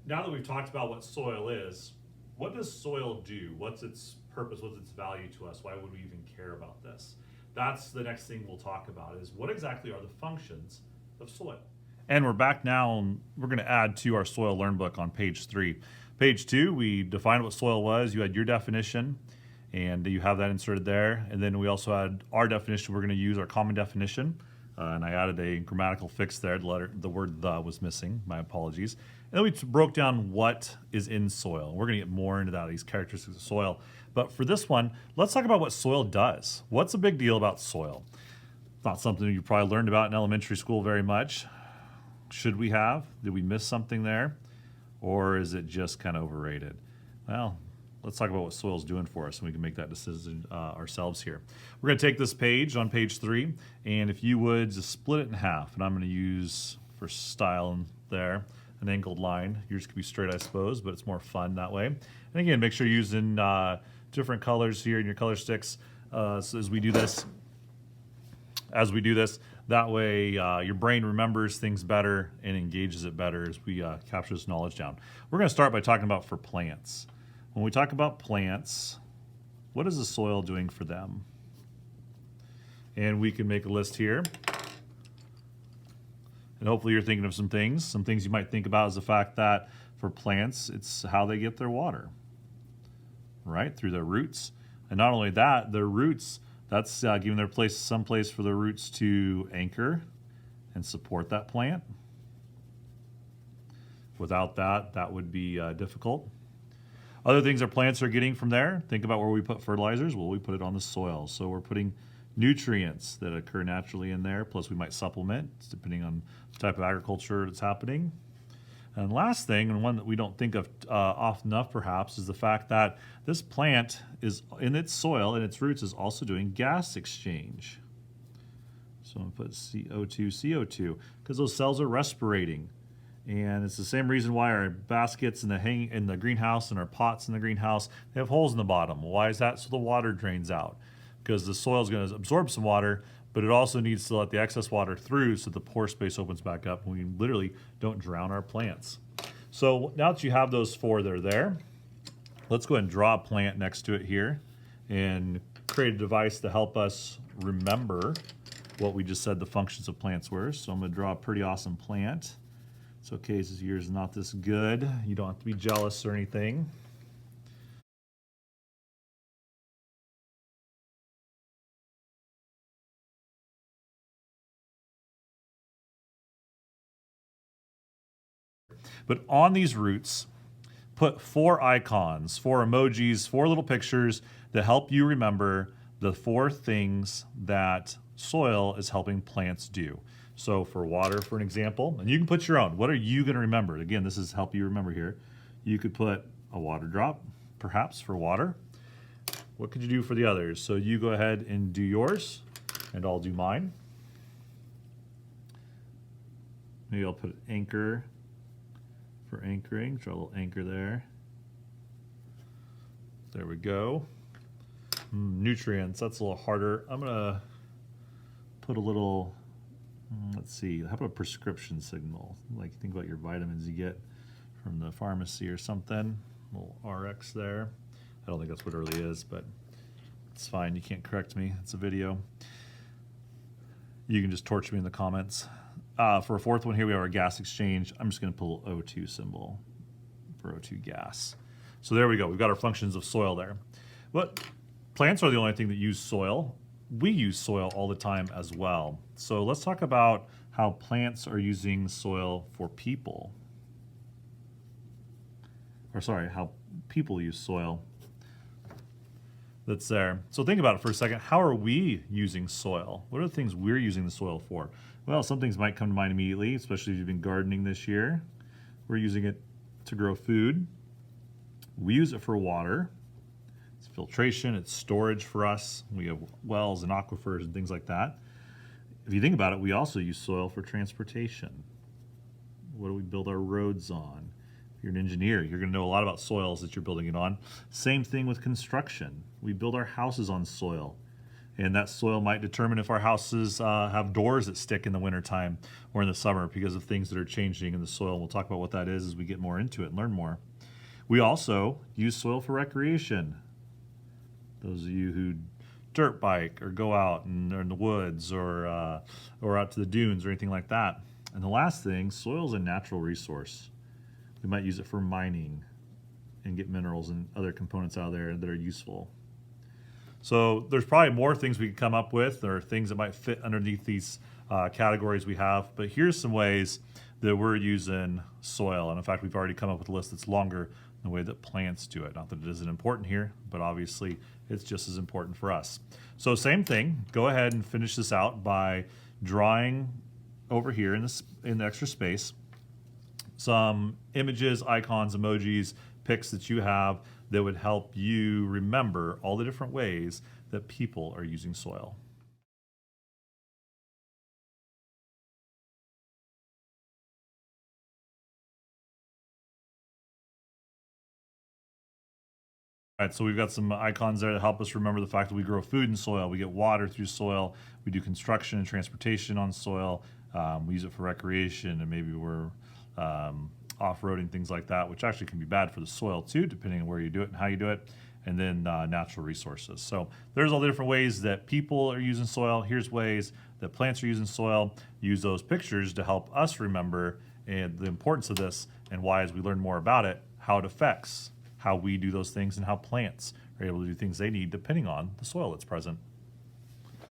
Now that we've talked about what soil is, what does soil do? What's its purpose? What's its value to us? Why would we even care about this? That's the next thing we'll talk about is what exactly are the functions of soil? And we're back now, and we're going to add to our soil learn book on page 3. Page 2, we defined what soil was. You had your definition, and you have that inserted there. And then we also had our definition. We're going to use our common definition. And I added a grammatical fix there. The word "the" was missing. My apologies. And then we broke down what is in soil. We're going to get more into that, these characteristics of soil. But for this one, let's talk about what soil does. What's the big deal about soil? It's not something you probably learned about in elementary school very much. Should we have? Did we miss something there? Or is it just kind of overrated? Well, let's talk about what soil is doing for us, and we can make that decision ourselves here. We're going to take this page on page 3, and if you would just split it in half, and I'm going to use for style there an angled line. Yours could be straight, I suppose, but it's more fun that way. And again, make sure you're using different colors here in your color sticks so as we do this. That way your brain remembers things better and engages it better as we capture this knowledge down. We're going to start by talking about for plants. When we talk about plants, what is the soil doing for them? And we can make a list here. And hopefully you're thinking of some things. Some things you might think about is the fact that for plants, it's how they get their water, right? Through their roots. And not only that, their roots, that's giving their place, some place for their roots to anchor and support that plant. Without that, that would be difficult. Other things our plants are getting from there, think about where we put fertilizers. Well, we put it on the soil. So we're putting nutrients that occur naturally in there, plus we might supplement, depending on the type of agriculture that's happening. And last thing, and one that we don't think of often enough perhaps, is the fact that this plant is in its soil and its roots is also doing gas exchange. So I'm going to put CO2, because those cells are respirating. And it's the same reason why our baskets in the greenhouse and our pots in the greenhouse, they have holes in the bottom. Why is that? So the water drains out. Because the soil is going to absorb some water, but it also needs to let the excess water through so the pore space opens back up and we literally don't drown our plants. So now that you have those 4 that are there, let's go ahead and draw a plant next to it here and create a device to help us remember what we just said the functions of plants were. So I'm going to draw a pretty awesome plant. It's okay, this yours is not this good. You don't have to be jealous or anything. But on these roots, put 4 icons, 4 emojis, 4 little pictures that help you remember the 4 things that soil is helping plants do. So for water, for an example, and you can put your own. What are you going to remember? Again, this is help you remember here. You could put a water drop, perhaps, for water. What could you do for the others? So you go ahead and do yours, and I'll do mine. Maybe I'll put anchor for anchoring. Draw a little anchor there. There we go. Nutrients, that's a little harder. I'm going to put a little, let's see, how about a prescription signal? Like think about your vitamins you get from the pharmacy or something. A little RX there. I don't think that's what it really is, but it's fine. You can't correct me. It's a video. You can just torture me in the comments. For a 4th one here, we have our gas exchange. I'm just going to pull O2 symbol for O2 gas. So there we go. We've got our functions of soil there. But plants are the only thing that use soil. We use soil all the time as well. So let's talk about how plants are using soil for people. Or sorry, how people use soil. That's there. So think about it for a second. How are we using soil? What are the things we're using the soil for? Well, some things might come to mind immediately, especially if you've been gardening this year. We're using it to grow food. We use it for water. It's filtration, it's storage for us. We have wells and aquifers and things like that. If you think about it, we also use soil for transportation. What do we build our roads on? If you're an engineer, you're going to know a lot about soils that you're building it on. Same thing with construction. We build our houses on soil. And that soil might determine if our houses have doors that stick in the wintertime or in the summer because of things that are changing in the soil. We'll talk about what that is as we get more into it and learn more. We also use soil for recreation. Those of you who dirt bike or go out and are in the woods or out to the dunes or anything like that. And the last thing, soil is a natural resource. We might use it for mining and get minerals and other components out of there that are useful. So there's probably more things we could come up with or things that might fit underneath these categories we have. But here's some ways that we're using soil. And in fact, we've already come up with a list that's longer than the way that plants do it. Not that it isn't important here, but obviously it's just as important for us. So same thing, go ahead and finish this out by drawing over here in the extra space some images, icons, emojis, pics that you have that would help you remember all the different ways that people are using soil. All right, so we've got some icons there to help us remember the fact that we grow food in soil, we get water through soil, we do construction and transportation on soil, we use it for recreation, and maybe we're off-roading, things like that, which actually can be bad for the soil too, depending on where you do it and how you do it, and then natural resources. So there's all the different ways that people are using soil. Here's ways that plants are using soil. Use those pictures to help us remember and the importance of this, and why, as we learn more about it, how it affects how we do those things and how plants are able to do things they need depending on the soil that's present.